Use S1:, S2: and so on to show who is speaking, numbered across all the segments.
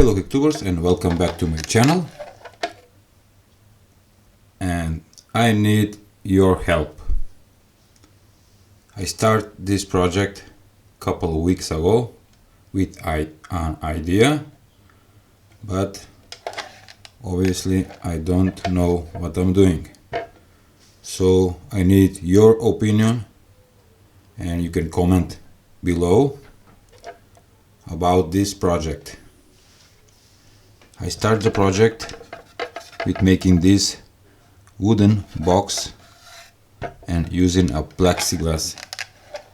S1: Hello Hacktubers and welcome back to my channel, and I need your help. I started this project a couple of weeks ago with an idea, but obviously I don't know what I'm doing. So I need your opinion, and you can comment below about this project. I start the project with making this wooden box and using a plexiglass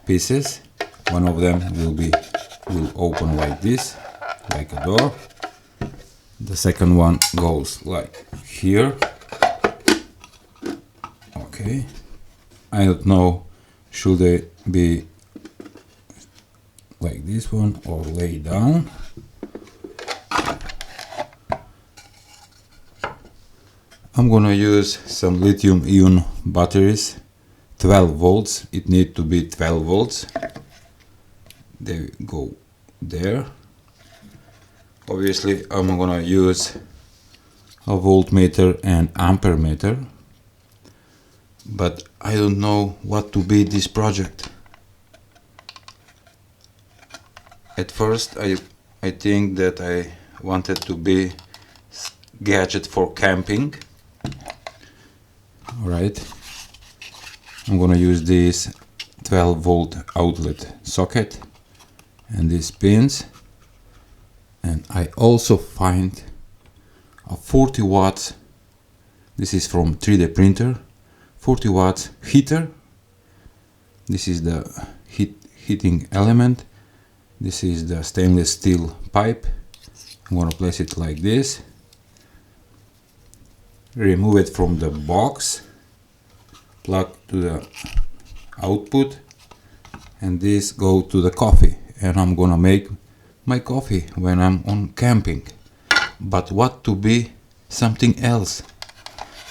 S1: pieces. One of them will open like this, like a door. The second one goes like here. Okay. I don't know, should they be like this one or lay down? I'm gonna use some lithium-ion batteries, 12 volts. It needs to be 12 volts. They go there. Obviously I'm gonna use a voltmeter and ampere meter, but I don't know what to be this project. At first I think that I wanted to be gadget for camping. Alright, I'm gonna use this 12 volt outlet socket and these pins, and I also find a 40 watts, this is from 3D printer, 40 watts heater. This is the heating element. This is the stainless steel pipe. I'm gonna place it like this, remove it from the box, plug to the output, and this go to the coffee, and I'm gonna make my coffee when I'm on camping. But what to be something else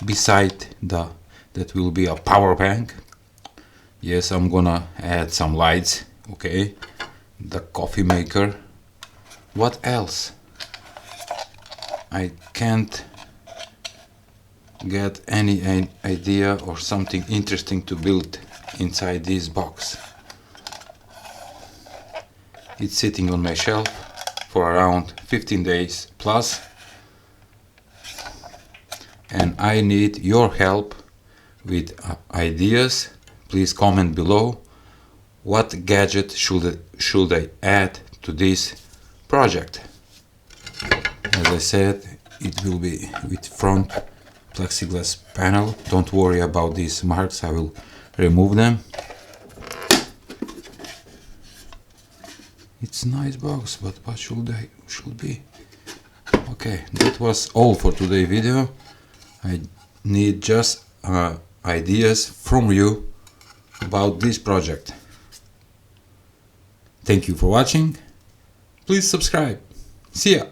S1: beside that will be a power bank. Yes, I'm gonna add some lights. Okay, the coffee maker. What else? I can't get any idea or something interesting to build inside this box. It's sitting on my shelf for around 15 days plus, and I need your help with ideas. Please comment below what gadget should I add to this project. As I said, it will be with front plexiglass panel. Don't worry about these marks, I will remove them. It's a nice box, but what should be? Okay, that was all for today's video. I need just ideas from you about this project. Thank you for watching. Please subscribe. See ya.